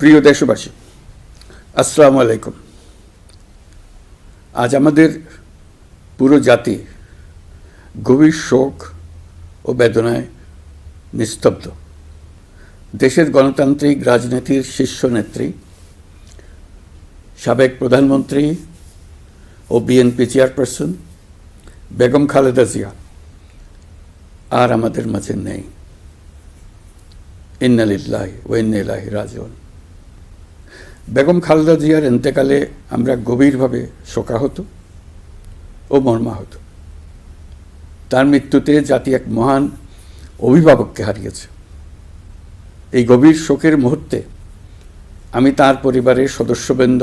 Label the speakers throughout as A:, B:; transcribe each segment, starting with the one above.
A: প্রিয় দেশবাসী, আসসালামু আলাইকুম। আজ আমাদের পুরো জাতি গভীর শোক ও বেদনায় নিস্তব্ধ। দেশের গণতান্ত্রিক রাজনীতির শীর্ষ নেত্রী, সাবেক প্রধানমন্ত্রী ও বিএনপি চেয়ারপারসন বেগম খালেদা জিয়া আর আমাদের মাঝে নেই। ইন্না লিল্লাহি ওয়া ইন্না ইলাইহি রাজিউন। বেগম খালেদা জিয়ার ইন্তেকালে আমরা গভীরভাবে শোকাহত ও মর্মাহত। তার মৃত্যুতে জাতি এক মহান অভিভাবককে হারিয়েছে। এই গভীর শোকের মুহূর্তে আমি তার পরিবারের সদস্যবৃন্দ,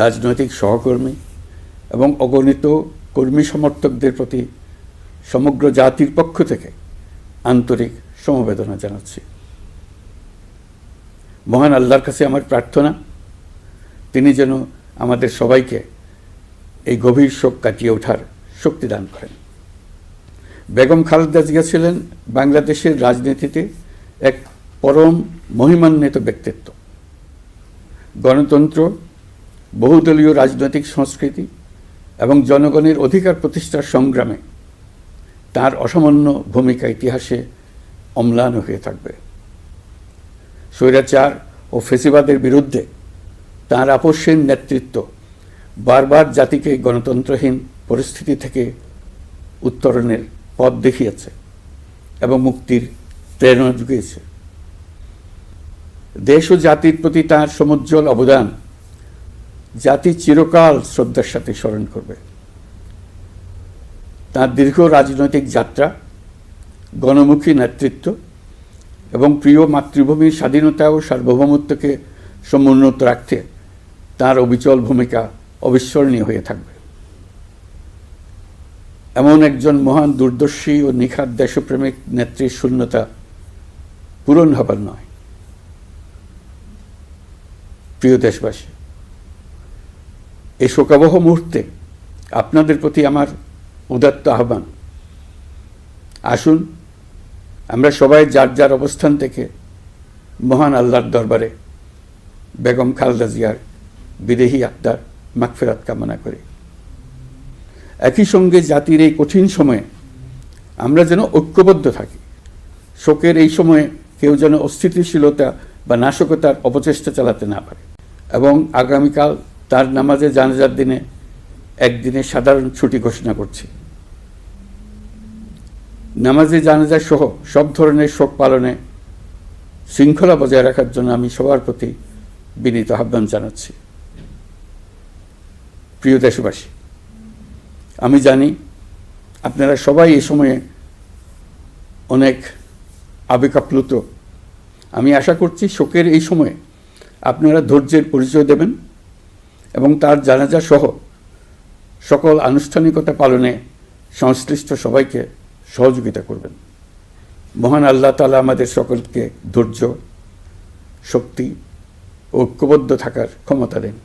A: রাজনৈতিক সহকর্মী এবং অগণিত কর্মী সমর্থকদের প্রতি সমগ্র জাতির পক্ষ থেকে আন্তরিক সমবেদনা জানাচ্ছি। মহান আল্লাহর কাছে আমার প্রার্থনা, তিনি যেন আমাদের সবাইকে এই গভীর শোক কাটিয়ে ওঠার শক্তি দান করেন। বেগম খালেদা জিয়া ছিলেন বাংলাদেশের রাজনীতিতে এক পরম মহিমান্বিত ব্যক্তিত্ব। গণতন্ত্র, বহুদলীয় রাজনৈতিক সংস্কৃতি এবং জনগণের অধিকার প্রতিষ্ঠার সংগ্রামে তার অসামান্য ভূমিকা ইতিহাসে অম্লান হয়ে থাকবে। স্বৈরাচার ও ফেসিবাদের বিরুদ্ধে তাঁর আপসহীন নেতৃত্ব বারবার জাতিকে গণতন্ত্রহীন পরিস্থিতি থেকে উত্তরণের পথ দেখিয়েছে এবং মুক্তির প্রেরণা জুগিয়েছে। দেশ ও জাতির প্রতি তাঁর সমুজ্জ্বল অবদান জাতি চিরকাল শ্রদ্ধার সাথে স্মরণ করবে। তাঁর দীর্ঘ রাজনৈতিক যাত্রা, গণমুখী নেতৃত্ব এবং প্রিয় মাতৃভূমির স্বাধীনতা ও সার্বভৌমত্বকে সমুন্নত রাখতে তাঁর অবিচল ভূমিকা অবিস্মরণীয় হয়ে থাকবে। এমন একজন মহান দূরদর্শী ও নিখাদ দেশপ্রেমিক নেত্রীর শূন্যতা পূরণ হবার নয়। প্রিয় দেশবাসী, এই শোকাবহ মুহূর্তে আপনাদের প্রতি আমার উদাত্ত আহ্বান, আসুন আমরা সবাই যার যার অবস্থান থেকে মহান আল্লাহর দরবারে বেগম খালেদা জিয়ার বিদেহী আত্মার মাগফিরাত কামনা করি। একই সঙ্গে জাতির এই কঠিন সময়ে আমরা যেন ঐক্যবদ্ধ থাকি। শোকের এই সময়ে কেউ যেন অস্থিতিশীলতা বা নাশকতার অপচেষ্টা চালাতে না পারে। এবং আগামীকাল তার নামাজে জানাজার দিনে একদিনের সাধারণ ছুটি ঘোষণা করছি। নামাজে জানাজা সহ সব ধরনের শোক পালনে শৃঙ্খলা বজায় রাখার জন্য আমি সবার প্রতি বিনীত আহ্বান জানাচ্ছি। প্রিয় দেশবাসী, আমি জানি আপনারা সবাই এই সময়ে অনেক আবেগাপ্লুত। আমি আশা করছি শোকের এই সময়ে আপনারা ধৈর্যের পরিচয় দেবেন এবং তার জানাজা সহ সকল আনুষ্ঠানিকতা পালনে সংশ্লিষ্ট সবাইকে সহযোগিতা করবেন। মহান আল্লাহ তাআলা আমাদের সকলকে ধৈর্য, শক্তি ও ঐক্যবদ্ধ থাকার ক্ষমতা দেন।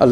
A: আল্লাহ